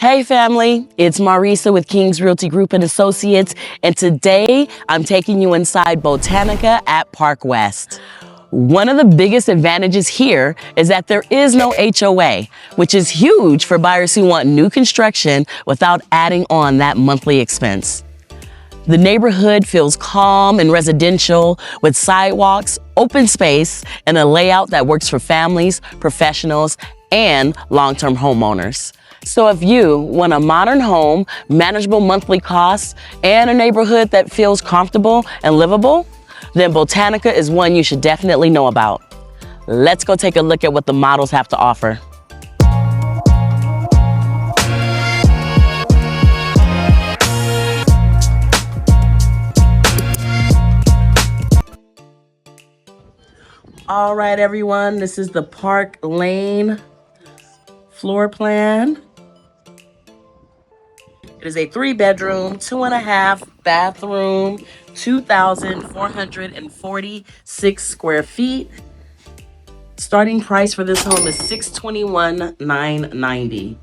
Hey family, it's Marisa with King's Realty Group and Associates, and today I'm taking you inside Botanica at Park West. One of the biggest advantages here is that there is no HOA, which is huge for buyers who want new construction without adding on that monthly expense. The neighborhood feels calm and residential with sidewalks, open space, and a layout that works for families, professionals, and long-term homeowners. So if you want a modern home, manageable monthly costs, and a neighborhood that feels comfortable and livable, then Botanica is one you should definitely know about. Let's go take a look at what the models have to offer. All right, everyone, this is the Parklane floor plan. It is a 3-bedroom, 2.5 bathroom, 2,446 square feet. Starting price for this home is $621,990.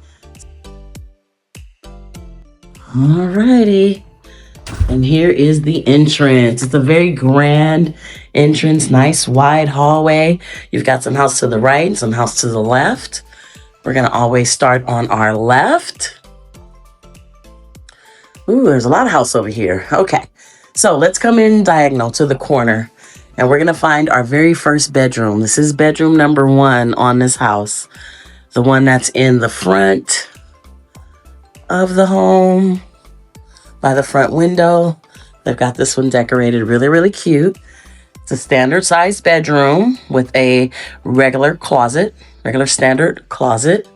All righty. And here is the entrance. It's a very grand entrance, nice wide hallway. You've got some house to the right and some house to the left. We're gonna always start on our left. Ooh, there's a lot of house over here. Okay, so let's come in diagonal to the corner and we're gonna find our very first bedroom. This is bedroom number 1 on this house. The one that's in the front of the home by the front window. They've got this one decorated really, really cute. It's a standard sized bedroom with a regular standard closet.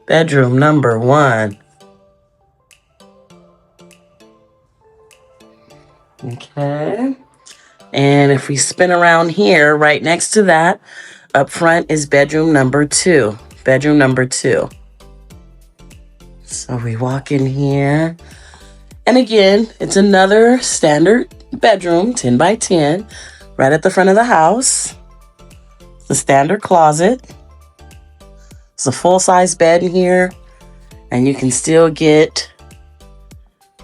Bedroom number 1. Okay. And if we spin around here, right next to that, up front is bedroom number 2. Bedroom number 2. So we walk in here. And again, it's another standard bedroom, 10 by 10, right at the front of the house. It's a standard closet. It's a full-size bed in here, and you can still get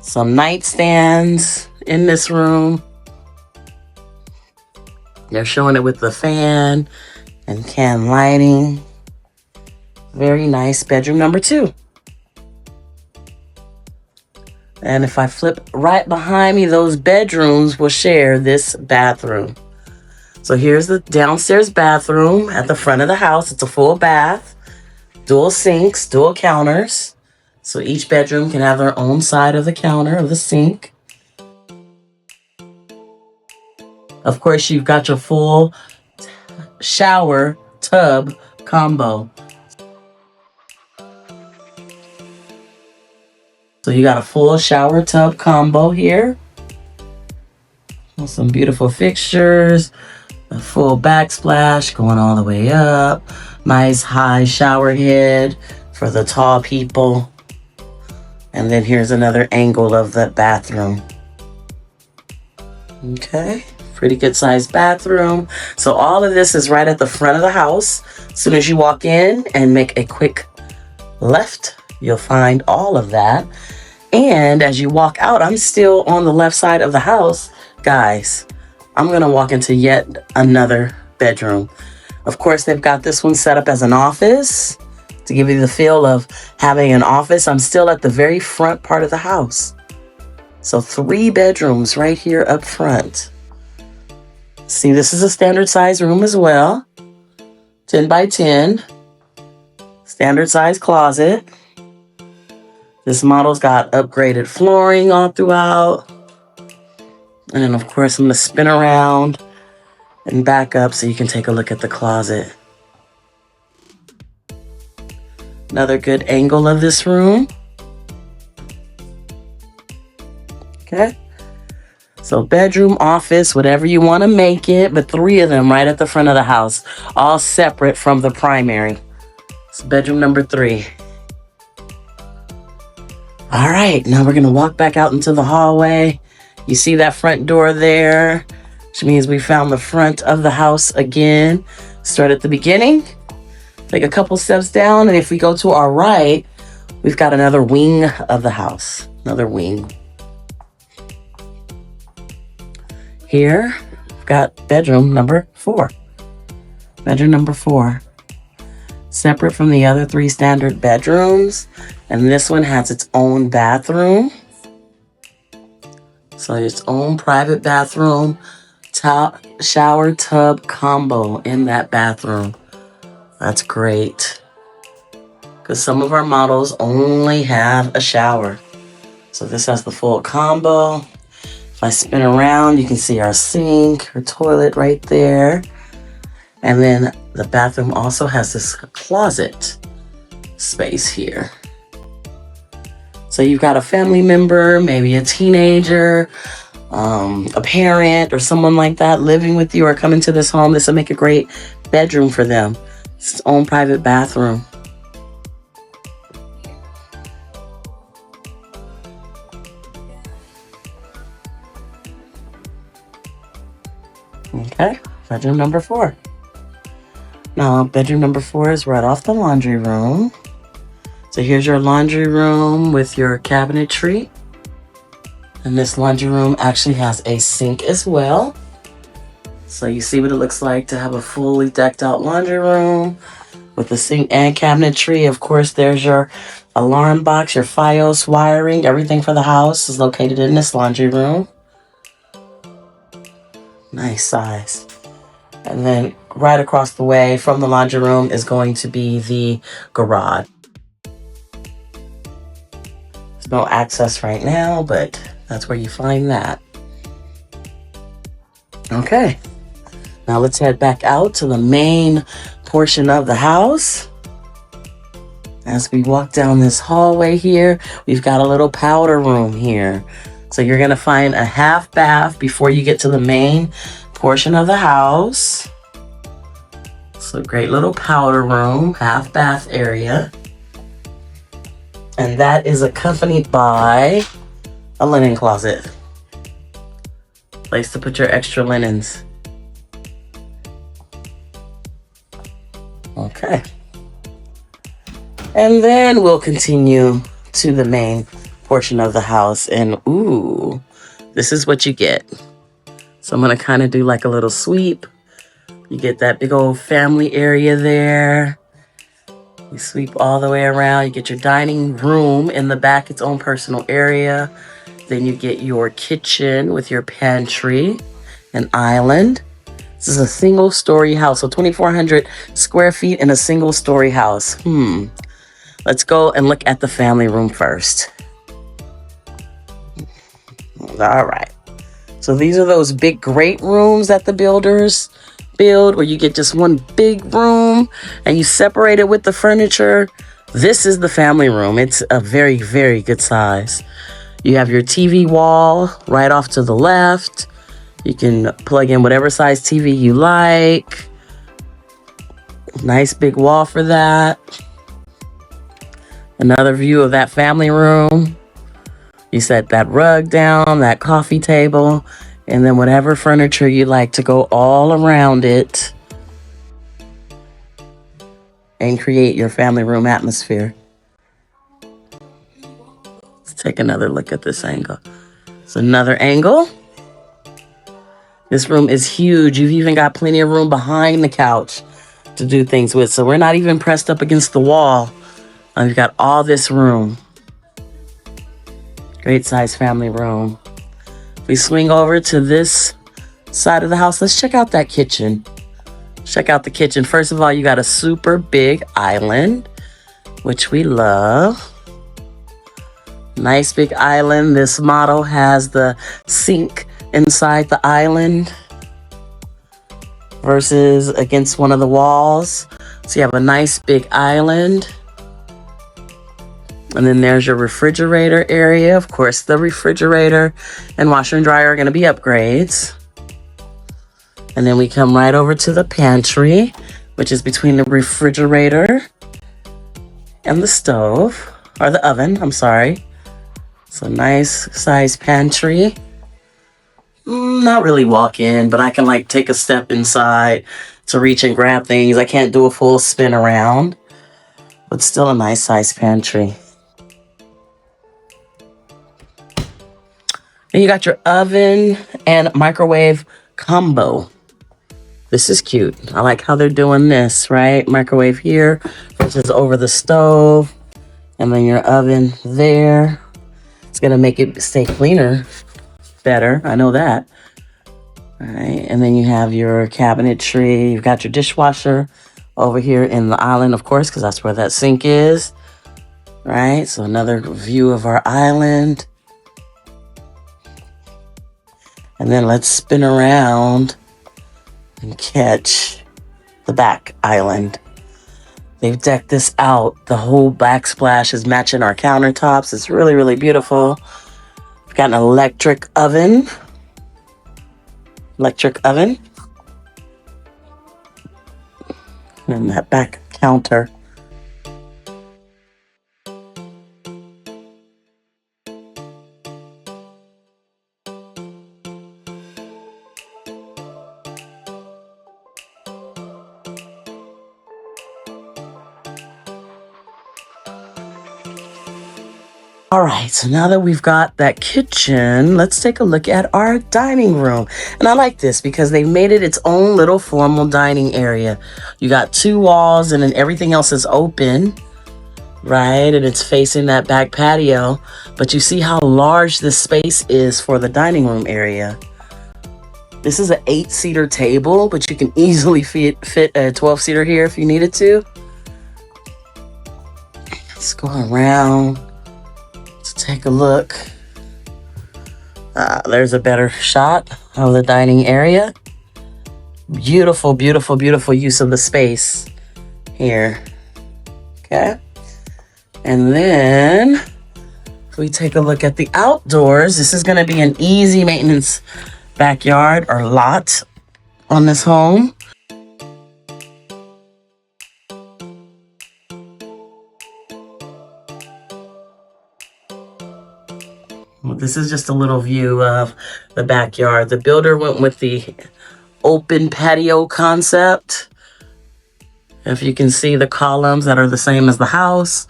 some nightstands in this room. They're showing it with the fan and can lighting. Very nice bedroom number 2. And if I flip right behind me, those bedrooms will share this bathroom. So here's the downstairs bathroom at the front of the house. It's a full bath. Dual sinks, dual counters. So each bedroom can have their own side of the counter of the sink. Of course, you've got your full shower tub combo. So you got a full shower tub combo here. Some beautiful fixtures. A full backsplash going all the way up. Nice high shower head for the tall people. And then here's another angle of the bathroom. Okay, pretty good sized bathroom. So all of this is right at the front of the house. As soon as you walk in and make a quick left, you'll find all of that. And as you walk out, I'm still on the left side of the house. Guys, I'm gonna walk into yet another bedroom. Of course, they've got this one set up as an office to give you the feel of having an office. I'm still at the very front part of the house. So 3 bedrooms right here up front. See, this is a standard size room as well. 10 by 10. Standard size closet. This model's got upgraded flooring all throughout. And then of course, I'm gonna spin around and back up so you can take a look at the closet. Another good angle of this room. Okay. So bedroom, office, whatever you want to make it, but 3 of them right at the front of the house, all separate from the primary. So bedroom number 3. All right, now we're gonna walk back out into the hallway. You see that front door there? which means we found the front of the house again. Start at the beginning, take a couple steps down, and if we go to our right, we've got another wing of the house, another wing. Here, we've got bedroom number 4. Bedroom number 4. Separate from the other 3 standard bedrooms, and this one has its own bathroom. So its own private bathroom, shower tub combo in that bathroom. That's great, because some of our models only have a shower. So this has the full combo. If I spin around, you can see our sink, our toilet right there. And then the bathroom also has this closet space here. So you've got a family member, maybe a teenager, a parent or someone like that living with you or coming to this home. This will make a great bedroom for them. It's its own private bathroom. Okay, bedroom number 4. Now, bedroom number 4 is right off the laundry room. So here's your laundry room with your cabinetry. And this laundry room actually has a sink as well. So you see what it looks like to have a fully decked out laundry room with the sink and cabinetry. Of course, there's your alarm box, your FiOS wiring, everything for the house is located in this laundry room. Nice size. And then right across the way from the laundry room is going to be the garage. There's no access right now, but that's where you find that. Okay, now let's head back out to the main portion of the house. As we walk down this hallway here, we've got a little powder room here. So you're gonna find a half bath before you get to the main portion of the house. So great little powder room, half bath area. And that is accompanied by a linen closet. Place to put your extra linens. Okay. And then we'll continue to the main portion of the house, and ooh, this is what you get. So I'm gonna kind of do like a little sweep. You get that big old family area there. You sweep all the way around. You get your dining room in the back, its own personal area. Then you get your kitchen with your pantry, an island. This is a single story house, so 2,400 square feet in a single story house. Let's go and look at the family room first. All right. So these are those big great rooms that the builders build, where you get just one big room and you separate it with the furniture. This is the family room. It's a very, very good size. You have your TV wall right off to the left. You can plug in whatever size TV you like. Nice big wall for that. Another view of that family room. You set that rug down, that coffee table, and then whatever furniture you like to go all around it and create your family room atmosphere. Let's take another look at this angle. It's another angle. This room is huge. You've even got plenty of room behind the couch to do things with. So we're not even pressed up against the wall. You've got all this room. Great size family room. If we swing over to this side of the house, let's check out that kitchen. Check out the kitchen. First of all, you got a super big island, which we love. Nice big island. This model has the sink inside the island versus against one of the walls. So you have a nice big island. And then there's your refrigerator area. Of course, the refrigerator and washer and dryer are going to be upgrades. And then we come right over to the pantry, which is between the refrigerator and the stove, or the oven, I'm sorry. So nice size pantry. Not really walk in, but I can like take a step inside to reach and grab things. I can't do a full spin around, but still a nice size pantry. And you got your oven and microwave combo. This is cute. I like how they're doing this, right? Microwave here versus over the stove. And then your oven there. It's gonna make it stay cleaner better. I know that. All right, and then you have your cabinetry. You've got your dishwasher over here in the island, of course, because that's where that sink is. Right, so another view of our island. And then let's spin around and catch the back island. They've decked this out. The whole backsplash is matching our countertops. It's really, really beautiful. We've got an electric oven. And that back counter. All right, so now that we've got that kitchen, let's take a look at our dining room. And I like this because they made it its own little formal dining area. You got 2 walls and then everything else is open, right? And it's facing that back patio. But you see how large this space is for the dining room area. This is an 8-seater table, but you can easily fit a 12-seater here if you needed to. Let's go around. Take a look. There's a better shot of the dining area. Beautiful, beautiful, beautiful use of the space here. Okay. And then if we take a look at the outdoors, this is going to be an easy maintenance backyard or lot on this home. This is just a little view of the backyard. The builder went with the open patio concept. If you can see the columns that are the same as the house.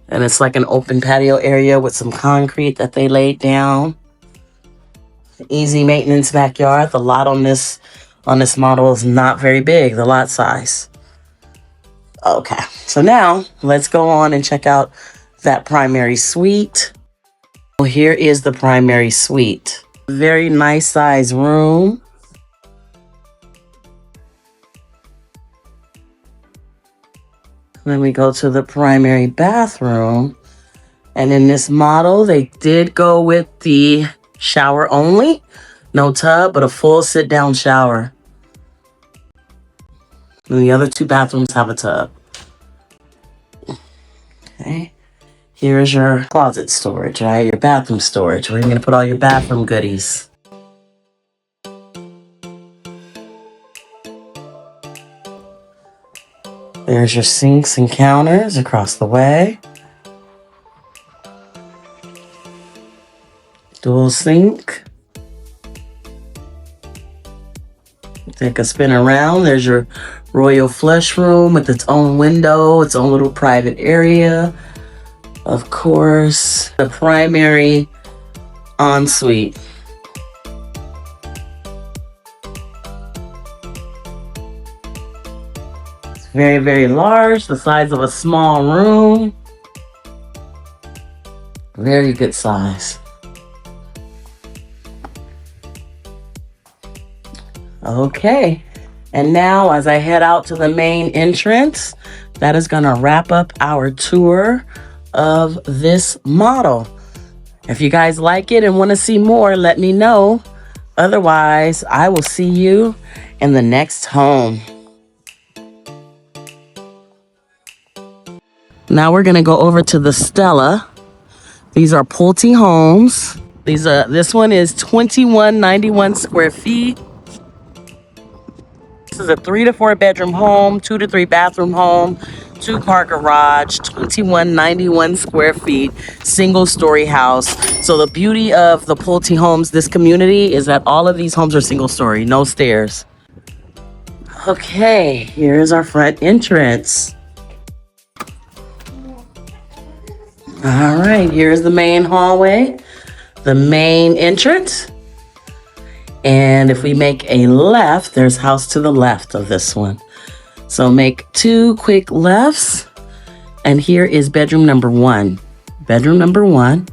And it's like an open patio area with some concrete that they laid down. Easy maintenance backyard. The lot on this model is not very big, the lot size. Okay, so now let's go on and check out that primary suite. Well, here is the primary suite. Very nice size room. Then we go to the primary bathroom. And in this model, they did go with the shower only. No tub, but a full sit-down shower. And the other 2 bathrooms have a tub. Okay. Here's your closet storage, right? Your bathroom storage, where you're going to put all your bathroom goodies. There's your sinks and counters across the way. Dual sink. Take a spin around. There's your royal flush room with its own window, its own little private area. Of course, the primary ensuite. It's very, very large, the size of a small room. Very good size. Okay, and now as I head out to the main entrance, that is gonna wrap up our tour of this model. If you guys like it and want to see more, let me know. Otherwise, I will see you in the next home. Now we're gonna go over to the Stella. These are Pulte homes. This one is 2191 square feet. This is a 3 to 4 bedroom home, 2 to 3 bathroom home. two-car garage, 2191 square feet, single-story house. So the beauty of the Pulte homes, this community, is that all of these homes are single-story, no stairs. Okay, here's our front entrance. All right, here's the main hallway, the main entrance. And if we make a left, there's house to the left of this one. So make 2 quick lefts. And here is bedroom number 1. Bedroom number 1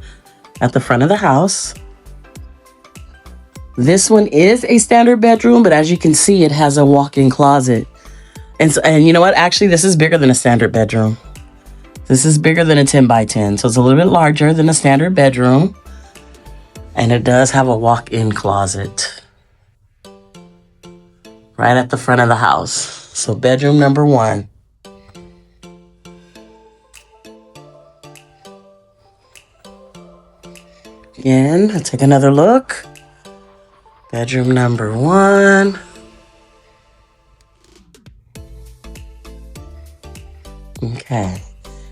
at the front of the house. This one is a standard bedroom, but as you can see, it has a walk-in closet. And you know what? Actually, this is bigger than a standard bedroom. This is bigger than a 10 by 10. So it's a little bit larger than a standard bedroom. And it does have a walk-in closet right at the front of the house. So bedroom number 1. Again, let's take another look. Bedroom number 1. Okay.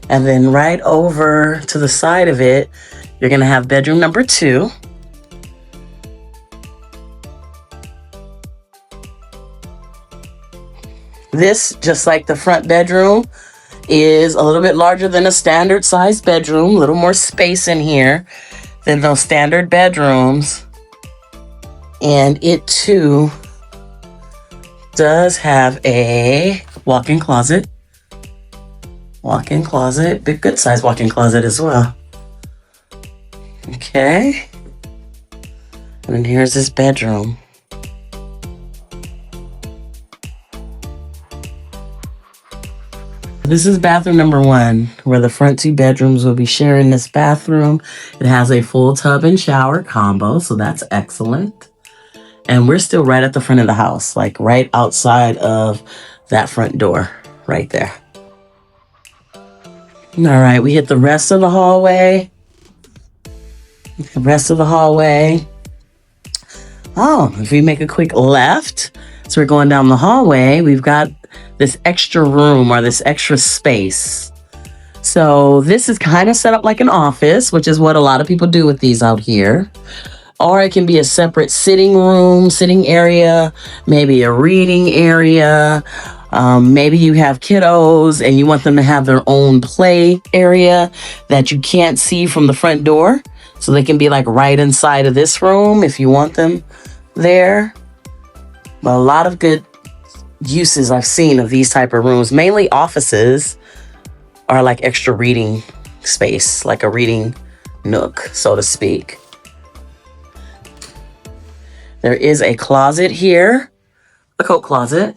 And then right over to the side of it, you're going to have bedroom number 2. This, just like the front bedroom, is a little bit larger than a standard sized bedroom, a little more space in here than those standard bedrooms. And it too does have a walk-in closet. Walk-in closet, big good size walk-in closet as well. Okay. And then here's this bedroom. This is bathroom number 1, where the front 2 bedrooms will be sharing this bathroom. It has a full tub and shower combo, so that's excellent. And we're still right at the front of the house, like right outside of that front door, right there. All right, we hit the rest of the hallway. The rest of the hallway. Oh, if we make a quick left, so we're going down the hallway, we've got this extra room or this extra space. So this is kind of set up like an office, which is what a lot of people do with these out here. Or it can be a separate sitting room, sitting area, maybe a reading area. Maybe you have kiddos and you want them to have their own play area that you can't see from the front door. So they can be like right inside of this room if you want them there. But a lot of good uses I've seen of these type of rooms, mainly offices, are like extra reading space, like a reading nook, so to speak. There is a closet here, a coat closet.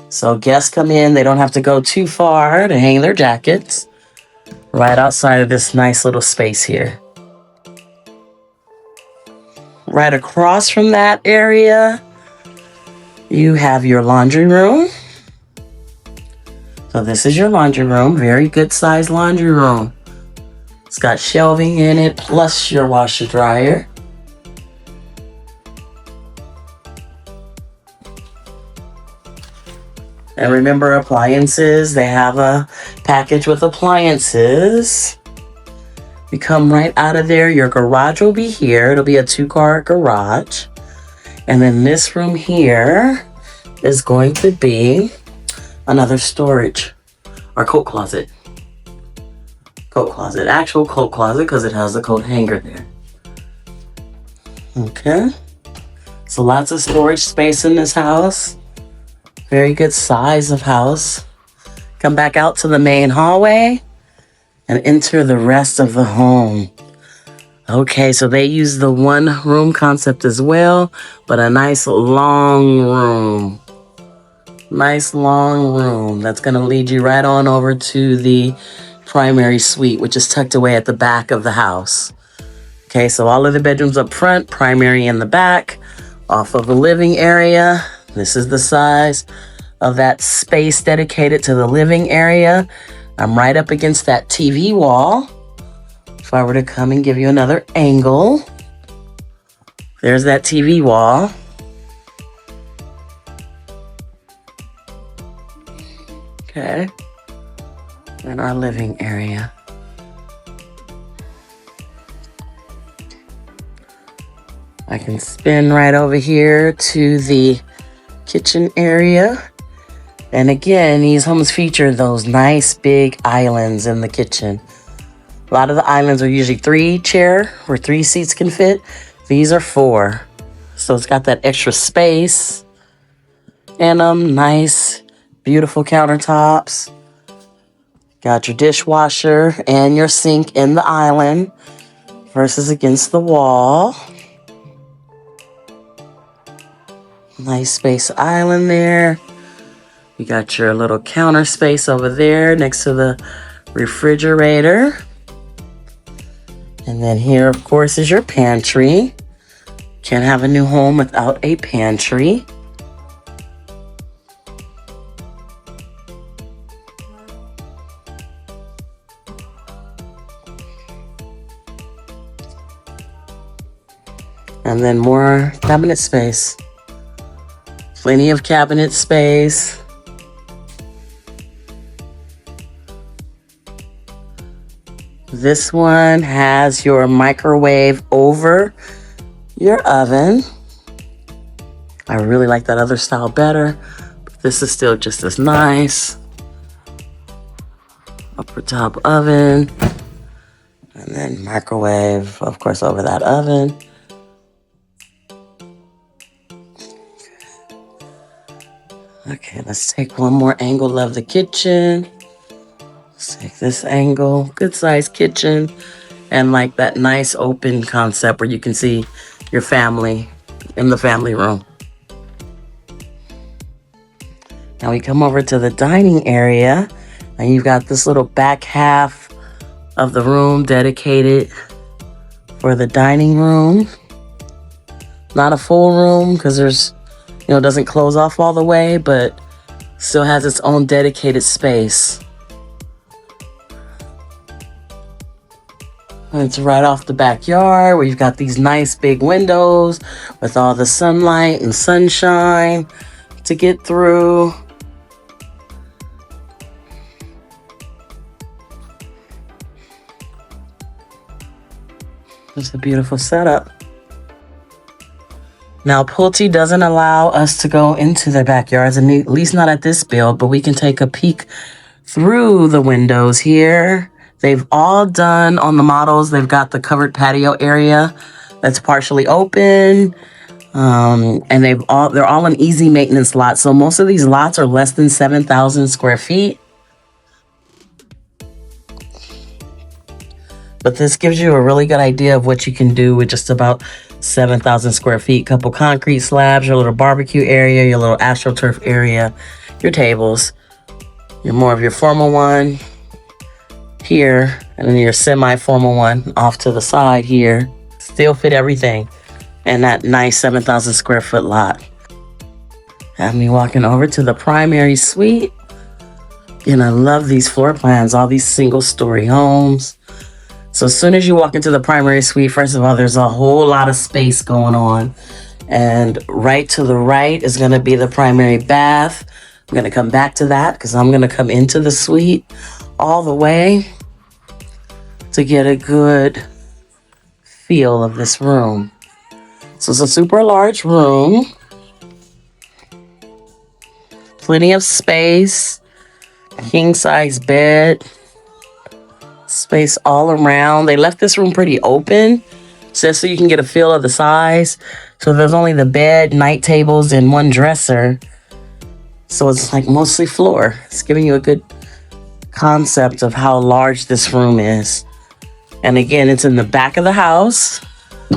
So guests come in, they don't have to go too far to hang their jackets. Right outside of this nice little space here. Right across from that area, you have your laundry room. So this is your laundry room, very good sized laundry room. It's got shelving in it, plus your washer dryer. And remember, appliances, they have a package with appliances. You come right out of there, your garage will be here. It'll be a 2-car garage. And then this room here is going to be another storage or coat closet. Coat closet, actual coat closet, because it has a coat hanger there. Okay. So lots of storage space in this house. Very good size of house. Come back out to the main hallway and enter the rest of the home. Okay, so they use the 1-room concept as well, but a nice long room. Nice long room. That's going to lead you right on over to the primary suite, which is tucked away at the back of the house. Okay, so all of the bedrooms up front, primary in the back, off of the living area. This is the size of that space dedicated to the living area. I'm right up against that TV wall. If I were to come and give you another angle, there's that TV wall. Okay. And our living area. I can spin right over here to the kitchen area. And again, these homes feature those nice big islands in the kitchen. A lot of the islands are usually 3-chair where 3 seats can fit. These are 4. So it's got that extra space. And nice, beautiful countertops. Got your dishwasher and your sink in the island versus against the wall. Nice space island there. You got your little counter space over there next to the refrigerator. And then here, of course, is your pantry. Can't have a new home without a pantry. And then more cabinet space. Plenty of cabinet space. This one has your microwave over your oven. I really like that other style better, but this is still just as nice. Upper top oven, and then microwave, of course, over that oven. Okay, let's take one more angle of the kitchen. Let's take this angle. Good size kitchen. And like that nice open concept where you can see your family in the family room. Now we come over to the dining area. And you've got this little back half of the room dedicated for the dining room. Not a full room because it doesn't close off all the way, but still has its own dedicated space. And it's right off the backyard where you've got these nice big windows with all the sunlight and sunshine to get through. It's a beautiful setup. Now, Pulte doesn't allow us to go into their backyards, and at least not at this build, but we can take a peek through the windows here. They've all done on the models. They've got the covered patio area that's partially open. And they're all an easy maintenance lot. So most of these lots are less than 7,000 square feet. But this gives you a really good idea of what you can do with just about 7,000 square feet. Couple concrete slabs, your little barbecue area, your little AstroTurf area, your tables, more of your formal one here, and then your semi-formal one off to the side here. Still fit everything in that nice 7,000 square foot lot. Have me walking over to the primary suite. And I love these floor plans, all these single-story homes. So as soon as you walk into the primary suite, first of all, there's a whole lot of space going on. And right to the right is going to be the primary bath. I'm going to come back to that because I'm going to come into the suite all the way to get a good feel of this room. So it's a super large room. Plenty of space. King size bed. Space all around. They left this room pretty open just so you can get a feel of the size. So there's only the bed, night tables, and one dresser. So it's like mostly floor. It's giving you a good concept of how large this room is. And again, it's in the back of the house.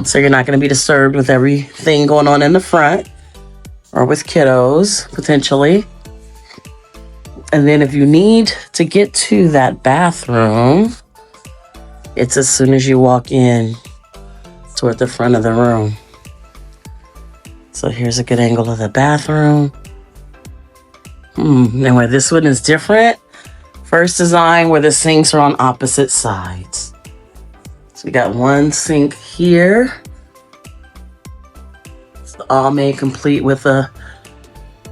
So you're not going to be disturbed with everything going on in the front or with kiddos, potentially. And then if you need to get to that bathroom, it's as soon as you walk in toward the front of the room. So here's a good angle of the bathroom. And where this one is different, first design where the sinks are on opposite sides. So we got one sink here. It's all made complete with a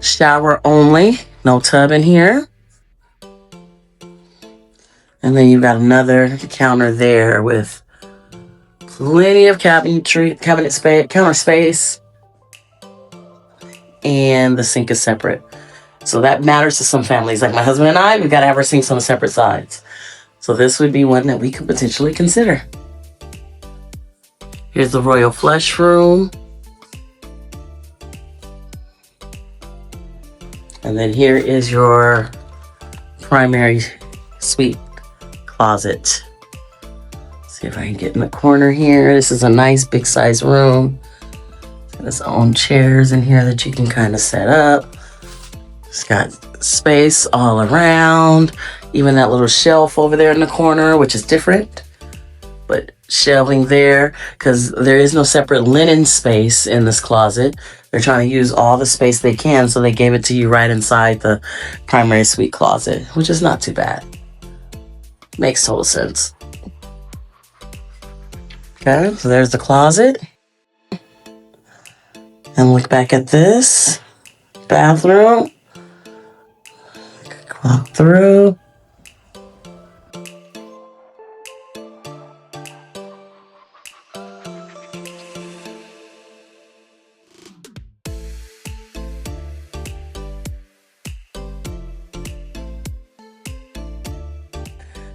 shower only, no tub in here. And then you've got another counter there with plenty of counter space, and the sink is separate. So that matters to some families. Like my husband and I, we've got to have our sinks on separate sides. So this would be one that we could potentially consider. Here's the royal flush room. And then here is your primary suite closet. See if I can get in the corner here. This is a nice big size room. It's got its own chairs in here that you can kind of set up. It's got space all around. Even that little shelf over there in the corner, which is different. But shelving there, because there is no separate linen space in this closet. They're trying to use all the space they can, so they gave it to you right inside the primary suite closet, which is not too bad. Makes total sense. Okay, so there's the closet. And look back at this bathroom. Walk through.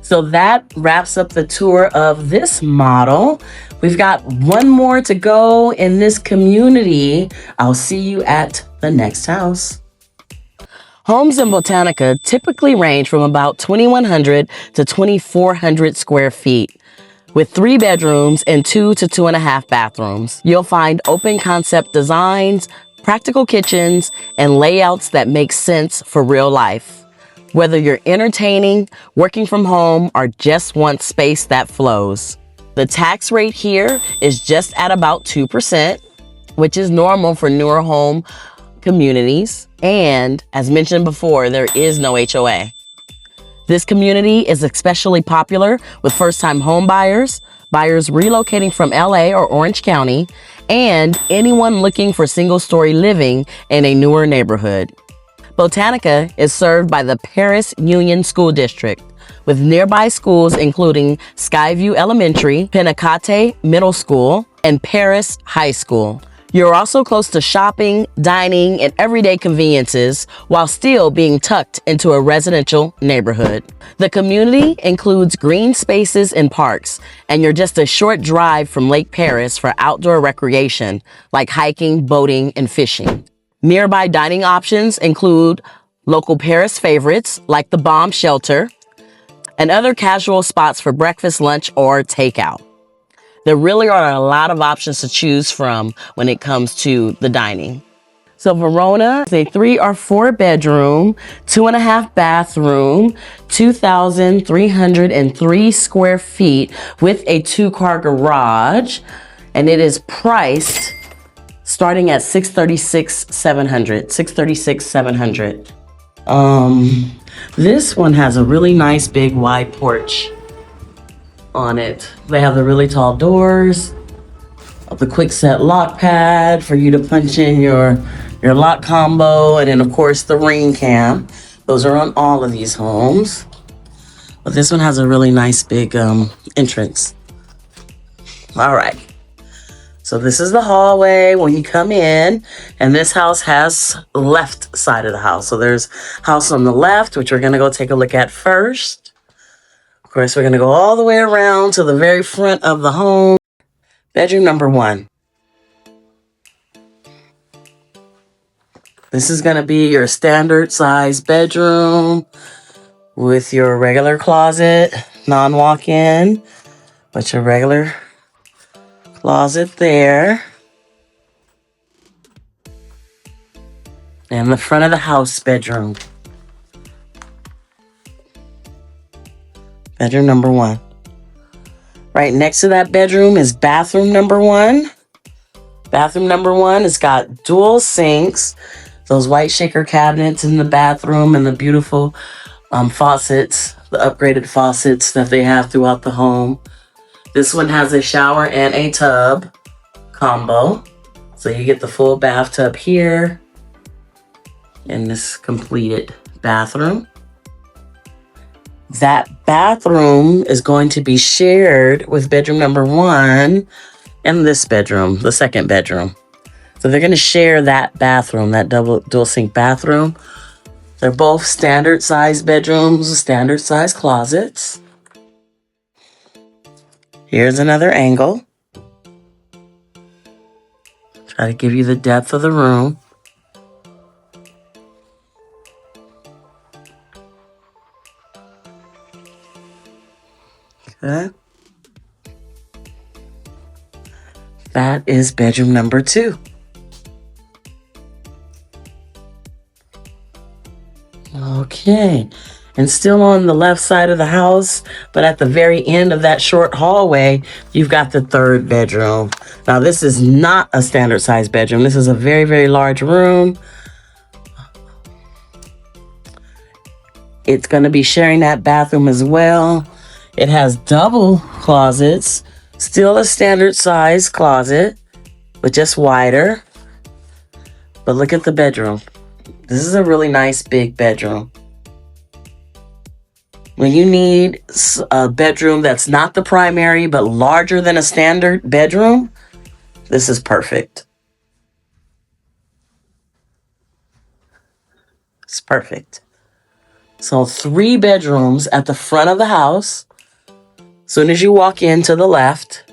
So that wraps up the tour of this model. We've got one more to go in this community. I'll see you at the next house. Homes in Botanica typically range from about 2,100 to 2,400 square feet, with 3 bedrooms and 2 to 2.5 bathrooms. You'll find open concept designs, practical kitchens, and layouts that make sense for real life. Whether you're entertaining, working from home, or just want space that flows. The tax rate here is just at about 2%, which is normal for newer home communities. And as mentioned before, there is no HOA. This community is especially popular with first-time home buyers, buyers relocating from LA or Orange County, and anyone looking for single-story living in a newer neighborhood. Botanica is served by the Perris Union School District, with nearby schools including Skyview Elementary, Pinacate Middle School, and Perris High School. You're also close to shopping, dining, and everyday conveniences while still being tucked into a residential neighborhood. The community includes green spaces and parks, and you're just a short drive from Lake Perris for outdoor recreation like hiking, boating, and fishing. Nearby dining options include local Perris favorites like the Bomb Shelter and other casual spots for breakfast, lunch, or takeout. There really are a lot of options to choose from when it comes to the dining. So Verona is a 3 or 4 bedroom, 2.5 bathroom, 2,303 square feet with a 2-car garage, and it is priced starting at $636,700. This one has a really nice big wide porch on it. They have the really tall doors, the quick set lock pad for you to punch in your lock combo, and then of course the ring cam. Those are on all of these homes. But this one has a really nice big entrance. All right. So this is the hallway when you come in, and this house has left side of the house. So there's house on the left, which we're gonna go take a look at first. Of course, we're gonna go all the way around to the very front of the home. Bedroom number 1. This is gonna be your standard size bedroom with your regular closet, non-walk-in, but your regular closet there. And the front of the house bedroom. Bedroom number 1. Right next to that bedroom is bathroom number 1. Bathroom number 1 has got dual sinks, those white shaker cabinets in the bathroom, and the beautiful faucets, the upgraded faucets that they have throughout the home. This one has a shower and a tub combo. So you get the full bathtub here in this completed bathroom. That bathroom is going to be shared with bedroom number 1 and this bedroom, the second bedroom. So they're going to share that bathroom, that dual sink bathroom. They're both standard size bedrooms, standard size closets. Here's another angle. Try to give you the depth of the room. Okay. That is bedroom number 2. Okay. And still on the left side of the house, but at the very end of that short hallway, you've got the third bedroom. Now, this is not a standard size bedroom. This is a very, very large room. It's going to be sharing that bathroom as well. It has double closets, still a standard size closet, but just wider. But look at the bedroom. This is a really nice big bedroom. When you need a bedroom that's not the primary, but larger than a standard bedroom, this is perfect. It's perfect. So 3 bedrooms at the front of the house. Soon as you walk in to the left,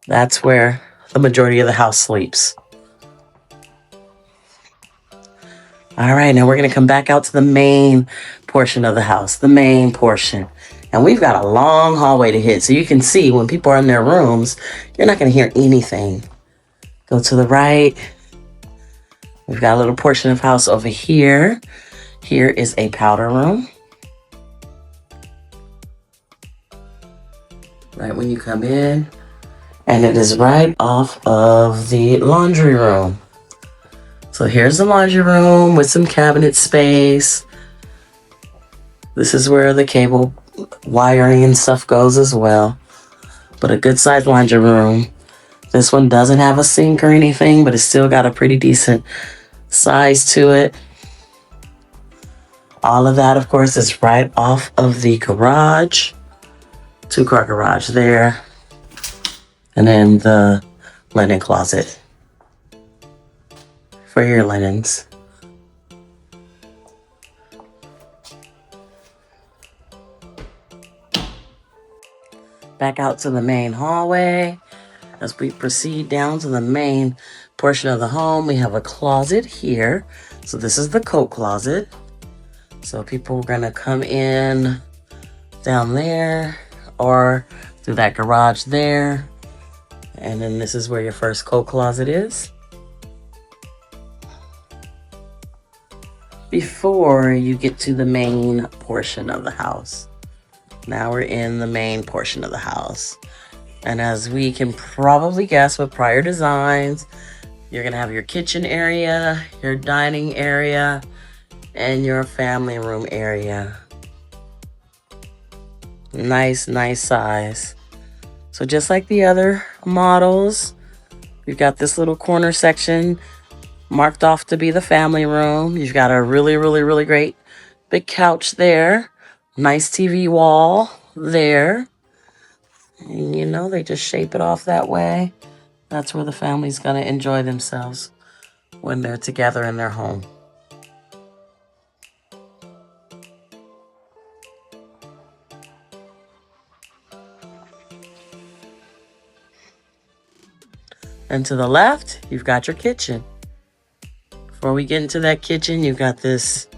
that's where the majority of the house sleeps. All right, now we're going to come back out to the main portion of the house, the main portion. And we've got a long hallway to hit. So you can see when people are in their rooms, you're not going to hear anything. Go to the right. We've got a little portion of house over here. Here is a powder room. Right when you come in. And it is right off of the laundry room. So here's the laundry room with some cabinet space. This is where the cable wiring and stuff goes as well. But a good sized laundry room. This one doesn't have a sink or anything, but it's still got a pretty decent size to it. All of that, of course, is right off of the garage. 2-car garage there. And then the linen closet for your linens. Back out to the main hallway. As we proceed down to the main portion of the home, we have a closet here. So this is the coat closet. So people are gonna come in down there or through that garage there. And then this is where your first coat closet is. Before you get to the main portion of the house. Now we're in the main portion of the house. And as we can probably guess with prior designs, you're gonna have your kitchen area, your dining area, and your family room area. Nice, nice size. So just like the other models, we've got this little corner section marked off to be the family room. You've got a really, really, really great big couch there. Nice TV wall there. And you know, they just shape it off that way. That's where the family's gonna enjoy themselves when they're together in their home. And to the left, you've got your kitchen. Before we get into that kitchen, you've got this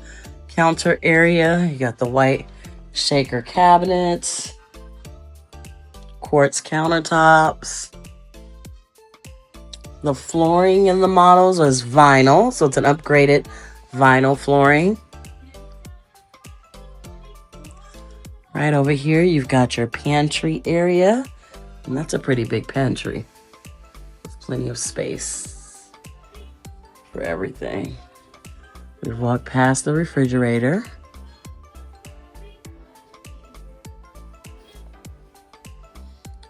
counter area. You got the white shaker cabinets, quartz countertops. The flooring in the models is vinyl, so it's an upgraded vinyl flooring. Right over here, you've got your pantry area, and that's a pretty big pantry. Plenty of space for everything. We've walked past the refrigerator.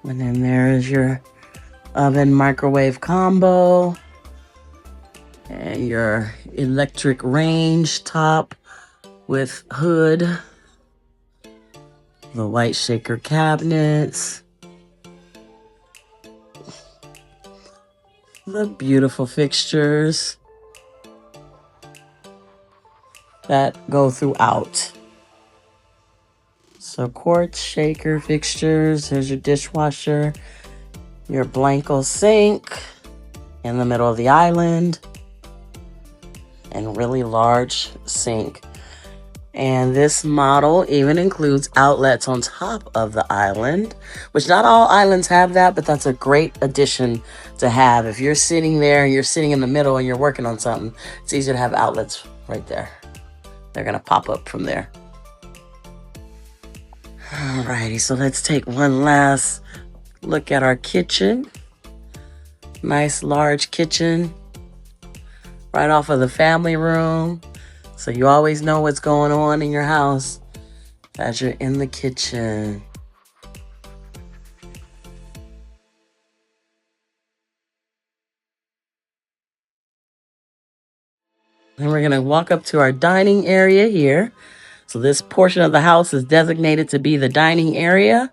And then there's your oven microwave combo and your electric range top with hood The white shaker cabinets. The beautiful fixtures that go throughout. So quartz shaker fixtures. Here's your dishwasher, your Blanco sink in the middle of the island, and really large sink. And this model even includes outlets on top of the island, which not all islands have that, but that's a great addition to have. If you're sitting there and you're sitting in the middle and you're working on something, it's easier to have outlets right there. They're gonna pop up from there. Alrighty, so let's take one last look at our kitchen. Nice large kitchen right off of the family room. So you always know what's going on in your house as you're in the kitchen. Then we're gonna walk up to our dining area here. So this portion of the house is designated to be the dining area.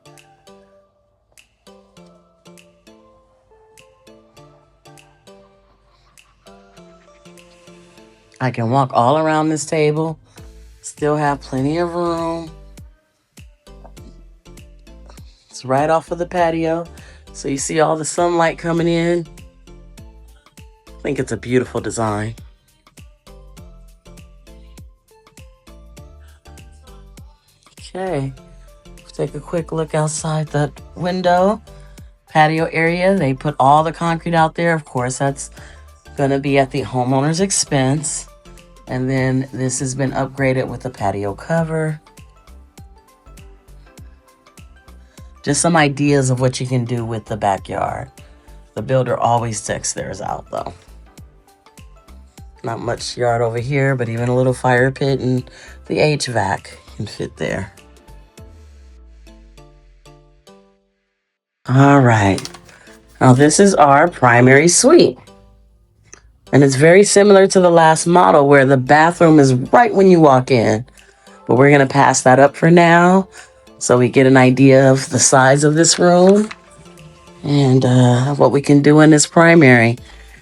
I can walk all around this table, still have plenty of room. It's right off of the patio, so you see all the sunlight coming in. I think it's a beautiful design. Okay, take a quick look outside that window. Patio area, they put all the concrete out there. Of course, that's gonna be at the homeowner's expense. And then this has been upgraded with a patio cover. Just some ideas of what you can do with the backyard. The builder always checks theirs out though. Not much yard over here, but even a little fire pit and the HVAC can fit there. All right, now this is our primary suite. And it's very similar to the last model where the bathroom is right when you walk in. But we're gonna pass that up for now so we get an idea of the size of this room and what we can do in this primary.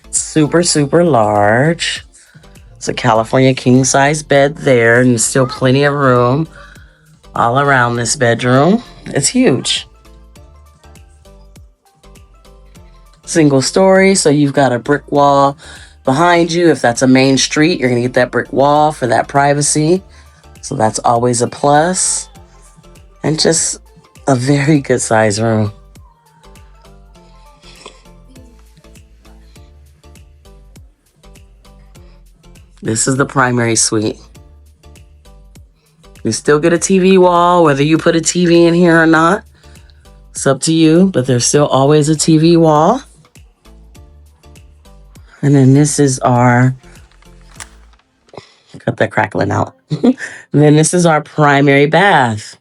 Super, super large. It's a California king size bed there, and there's still plenty of room all around this bedroom. It's huge. Single story, so you've got a brick wall behind you. If that's a main street, you're gonna get that brick wall for that privacy. So that's always a plus. And just a very good size room. This is the primary suite. You still get a TV wall, whether you put a TV in here or not. It's up to you, but there's still always a TV wall. And then this is our, cut that crackling out. And then this is our primary bath.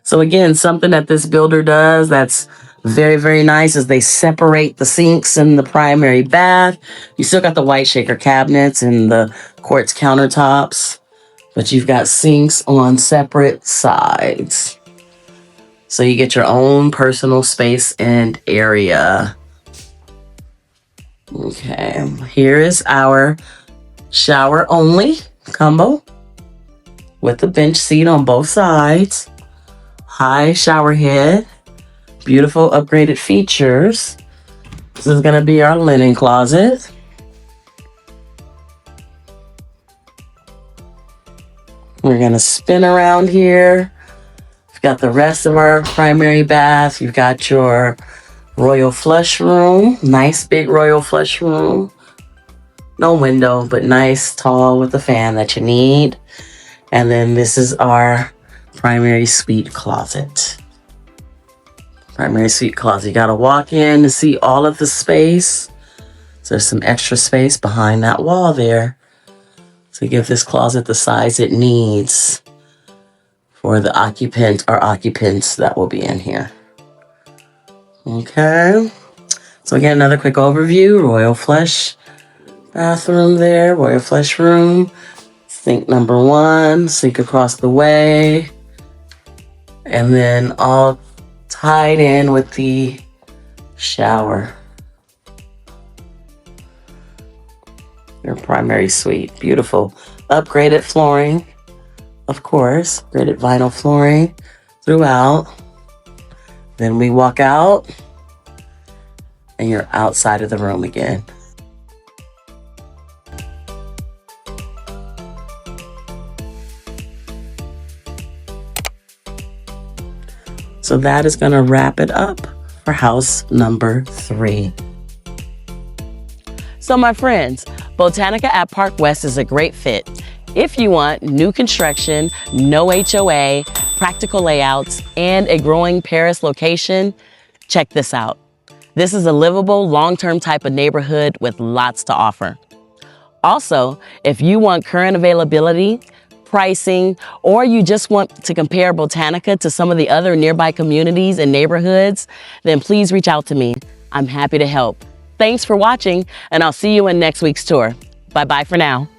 So again, something that this builder does that's very, very nice is they separate the sinks in the primary bath. You still got the white shaker cabinets and the quartz countertops, but you've got sinks on separate sides. So you get your own personal space and area. Okay, here is our shower only combo with the bench seat on both sides. High shower head, beautiful upgraded features. This is gonna be our linen closet. We're gonna spin around here. We've got the rest of our primary bath. You've got your royal flush room, nice big royal flush room. No window, but nice, tall with the fan that you need. And then this is our primary suite closet. Primary suite closet. You gotta walk in to see all of the space. So there's some extra space behind that wall there to give this closet the size it needs for the occupant or occupants that will be in here. Okay, so again, another quick overview. Royal flush bathroom there, royal flush room. Sink number one, sink across the way. And then all tied in with the shower. Your primary suite. Beautiful. Upgraded flooring, of course. Upgraded vinyl flooring throughout. Then we walk out and you're outside of the room again. So that is going to wrap it up for house number 3. So my friends, Botanica at Park West is a great fit. If you want new construction, no HOA, practical layouts, and a growing Perris location, check this out. This is a livable, long-term type of neighborhood with lots to offer. Also, if you want current availability, pricing, or you just want to compare Botanica to some of the other nearby communities and neighborhoods, then please reach out to me. I'm happy to help. Thanks for watching, and I'll see you in next week's tour. Bye-bye for now.